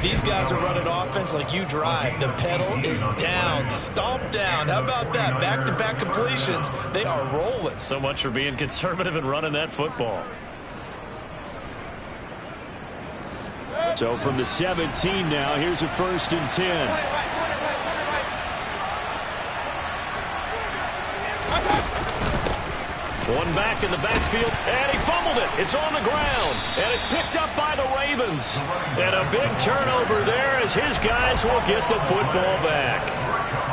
These guys are running offense like you drive. The pedal is down, stomp down. How about that? Back-to-back completions. They are rolling. So much for being conservative and running that football. So from the 17 now, here's a 1st and 10. One back in the backfield, and he fumbled it. It's on the ground, and it's picked up by the Ravens. And a big turnover there as his guys will get the football back.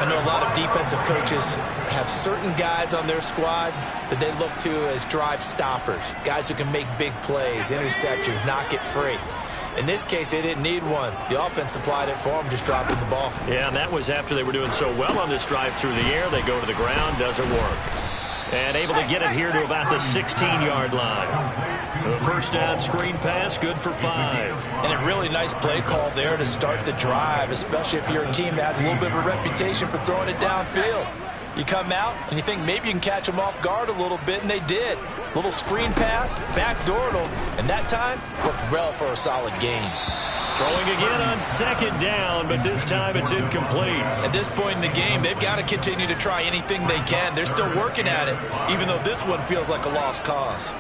I know a lot of defensive coaches have certain guys on their squad that they look to as drive stoppers, guys who can make big plays, interceptions, knock it free. In this case, they didn't need one. The offense supplied it for them, just dropping the ball. Yeah, and that was after they were doing so well on this drive through the air. They go to the ground, doesn't work. And able to get it here to about the 16-yard line. The 1st down screen pass, good for 5. And a really nice play call there to start the drive, especially if you're a team that has a little bit of a reputation for throwing it downfield. You come out and you think maybe you can catch them off guard a little bit, and they did. Little screen pass, backdoored them, and that time worked well for a solid gain. Throwing again on 2nd down, but this time it's incomplete. At this point in the game, they've got to continue to try anything they can. They're still working at it, even though this one feels like a lost cause.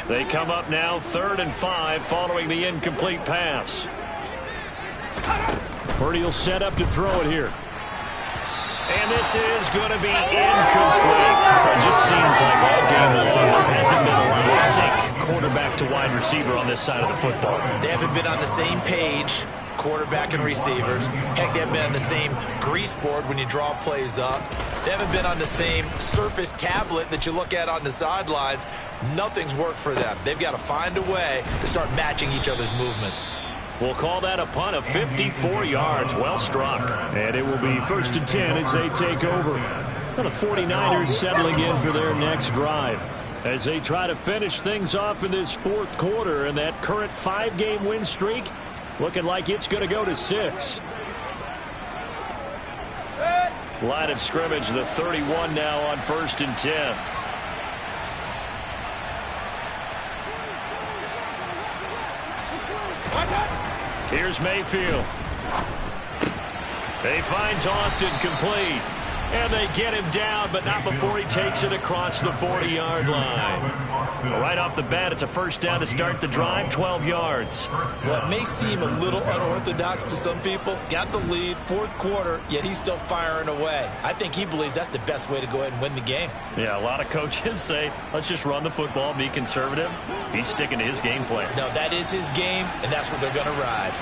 They come up now 3rd and 5 following the incomplete pass. Purdy will set up to throw it here. And this is going to be incomplete. It just seems like all game long there hasn't been a lot of sync quarterback to wide receiver on this side of the football. They haven't been on the same page, quarterback and receivers. Heck, they haven't been on the same grease board when you draw plays up. They haven't been on the same surface tablet that you look at on the sidelines. Nothing's worked for them. They've got to find a way to start matching each other's movements. We'll call that a punt of 54 yards. Well struck. And it will be 1st and 10 as they take over. And the 49ers settling in for their next drive as they try to finish things off in this 4th quarter. And that current 5-game win streak looking like it's going to go to 6. Line of scrimmage, the 31 now on 1st and 10. Here's Mayfield. He finds Austin complete. And they get him down, but not before he takes it across the 40-yard line. Right off the bat, it's a 1st down to start the drive, 12 yards. Well, it may seem a little unorthodox to some people. Got the lead, 4th quarter, yet he's still firing away. I think he believes that's the best way to go ahead and win the game. Yeah, a lot of coaches say, let's just run the football, be conservative. He's sticking to his game plan. No, that is his game, and that's what they're going to ride.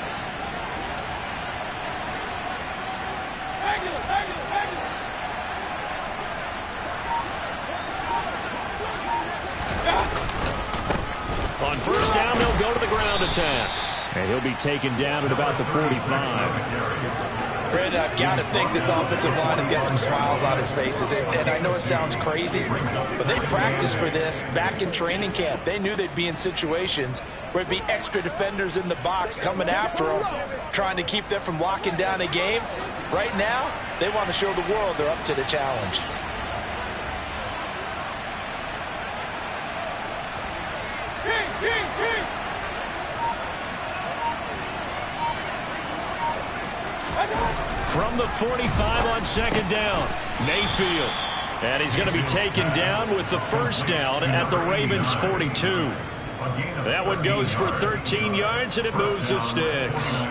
On 1st down, they'll go to the ground attack. And he'll be taken down at about the 45. Brandon, I've got to think this offensive line has got some smiles on its faces. And I know it sounds crazy, but they practiced for this back in training camp. They knew they'd be in situations where it'd be extra defenders in the box coming after them, trying to keep them from locking down a game. Right now, they want to show the world they're up to the challenge. From the 45 on second down, Mayfield. And he's going to be taken down with the first down at the Ravens' 42. That one goes for 13 yards, and it moves the sticks.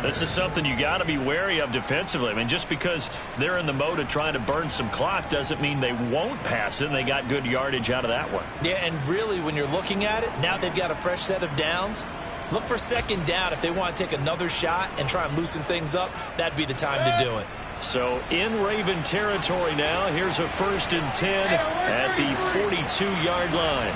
This is something you got to be wary of defensively. I mean, just because they're in the mode of trying to burn some clock doesn't mean they won't pass it, and they got good yardage out of that one. Yeah, and really, when you're looking at it, now they've got a fresh set of downs. Look for second down. If they want to take another shot and try and loosen things up, that'd be the time to do it. So in Raven territory now, here's a 1st and 10 at the 42-yard line.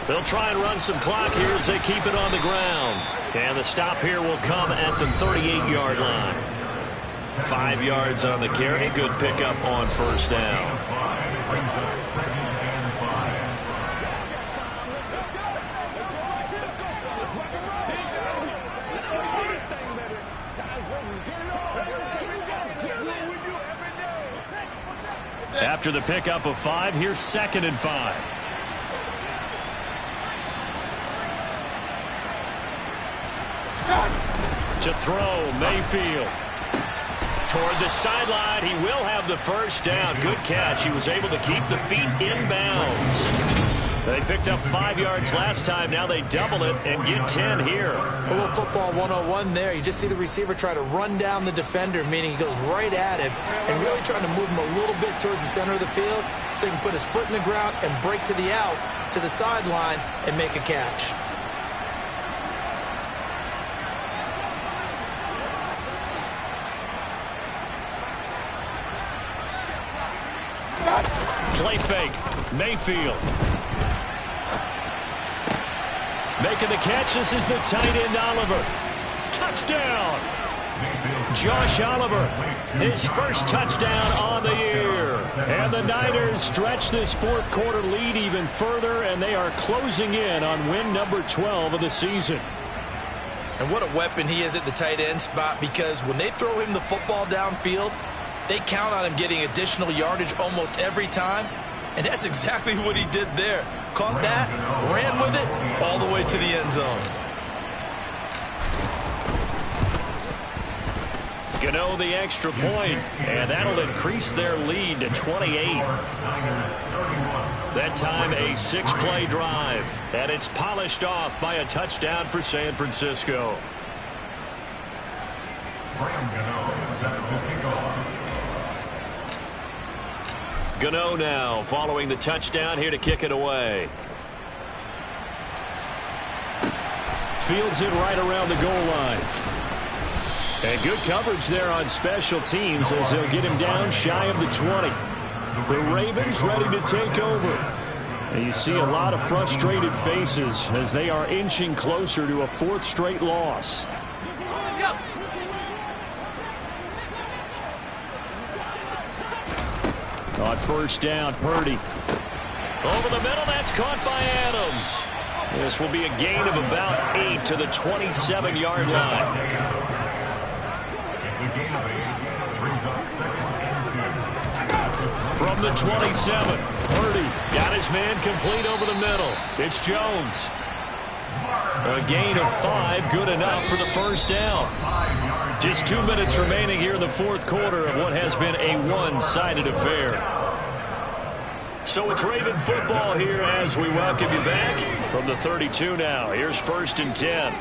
They'll try and run some clock here as they keep it on the ground. And the stop here will come at the 38-yard line. 5 yards on the carry. Good pickup on first down. After the pickup of 5, here's 2nd and 5. To throw, Mayfield. Toward the sideline, he will have the first down. Good catch. He was able to keep the feet in bounds. They picked up 5 yards last time. Now they double it and get 10 here. A little football 101 there. You just see the receiver try to run down the defender, meaning he goes right at him and really trying to move him a little bit towards the center of the field so he can put his foot in the ground and break to the out, to the sideline, and make a catch. Play fake. Mayfield. Making the catch. This is the tight end, Oliver. Touchdown. Josh Oliver, his first touchdown on the year. And the Niners stretch this fourth quarter lead even further, and they are closing in on win number 12 of the season. And what a weapon he is at the tight end spot, because when they throw him the football downfield, they count on him getting additional yardage almost every time. And that's exactly what he did there. Caught that, ran with it, all the way to the end zone. Gano the extra point, and that'll increase their lead to 28. That time a 6-play drive, and it's polished off by a touchdown for San Francisco. Gano now following the touchdown here to kick it away. Fields it right around the goal line. And good coverage there on special teams as they'll get him down shy of the 20. The Ravens ready to take over. And you see a lot of frustrated faces as they are inching closer to a 4th straight loss. On first down, Purdy. Over the middle, that's caught by Adams. This will be a gain of about 8 to the 27-yard line. From the 27, Purdy got his man complete over the middle. It's Jones. A gain of 5, good enough for the first down. Just 2 minutes remaining here in the fourth quarter of what has been a one-sided affair. So it's Raven football here as we welcome you back from the 32 now. Here's 1st and 10.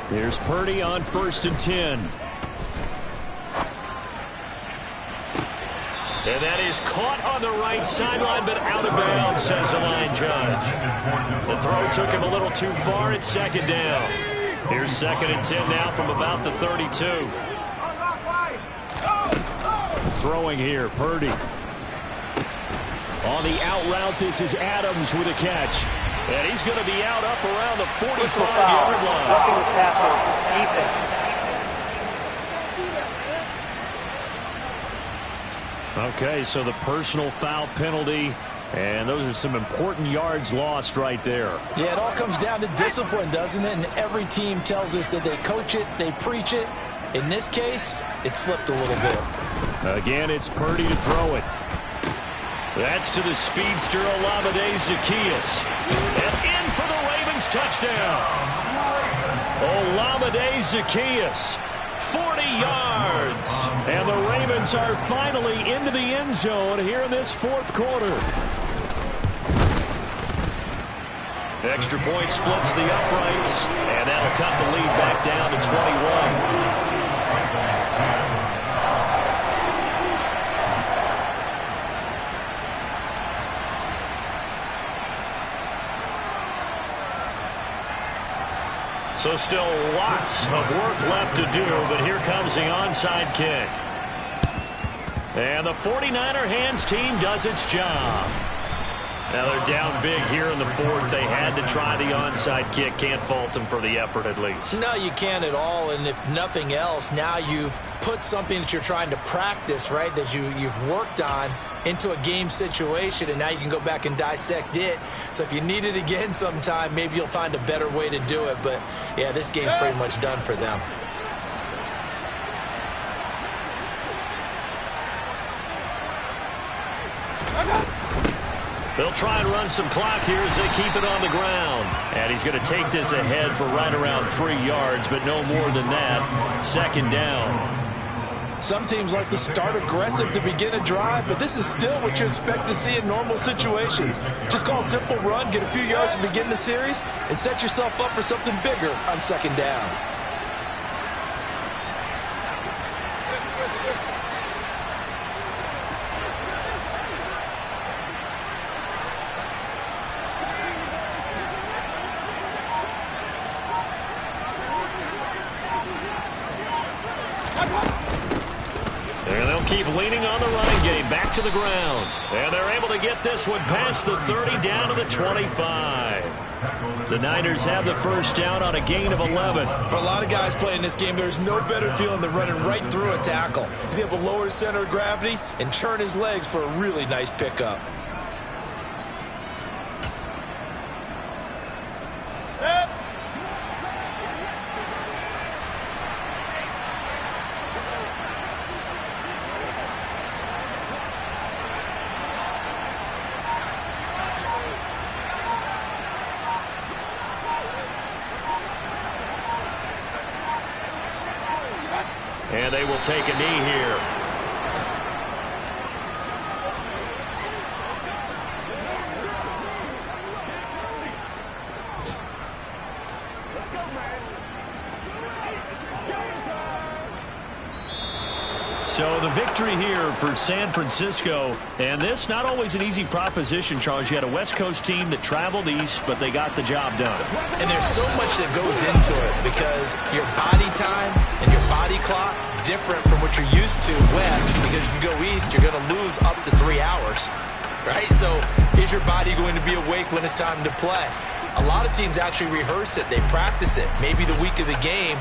Here's Purdy on 1st and 10. And that is caught on the right sideline, but out of bounds, says the line judge. The throw took him a little too far. It's 2nd down. Here's 2nd and 10 now from about the 32. Throwing here, Purdy. On the out route, this is Adams with a catch. And he's going to be out up around the Personal 45-yard foul. line. Roughing the passer. Defense. Okay, so the personal foul penalty, and those are some important yards lost right there. Yeah, it all comes down to discipline, doesn't it? And every team tells us that they coach it, they preach it. In this case, it slipped a little bit. Again, it's Purdy to throw it. That's to the speedster, Olamide Zaccheaus. And in for the Ravens touchdown. Olamide Zaccheaus, 40 yards. And the Ravens are finally into the end zone here in this fourth quarter. Extra point splits the uprights, and that'll cut the lead back down to 21. So still lots of work left to do, but here comes the onside kick. And the 49er hands team does its job. Now they're down big here in the fourth. They had to try the onside kick. Can't fault them for the effort at least. No, you can't at all. And if nothing else, now you've put something that you're trying to practice, right, that you've worked on into a game situation, and now you can go back and dissect it. So if you need it again sometime, maybe you'll find a better way to do it. But, yeah, this game's pretty much done for them. They'll try and run some clock here as they keep it on the ground. And he's going to take this ahead for right around 3 yards, but no more than that. Second down. Some teams like to start aggressive to begin a drive, but this is still what you expect to see in normal situations. Just call a simple run, get a few yards to begin the series, and set yourself up for something bigger on second down. Keep leaning on the running game, back to the ground. And they're able to get this one past the 30 down to the 25. The Niners have the first down on a gain of 11. For a lot of guys playing this game, there's no better feeling than running right through a tackle. He's able to lower his center of gravity and churn his legs for a really nice pickup. And they will take a knee here. Let's go, man. So the victory here for San Francisco. And this not always an easy proposition, Charles. You had a West Coast team that traveled east, but they got the job done. And there's so much that goes into it because your body time and your body clock different from what you're used to west, because if you go east, you're going to lose up to 3 hours, right? So is your body going to be awake when it's time to play? A lot of teams actually rehearse it. They practice it. Maybe the week of the game,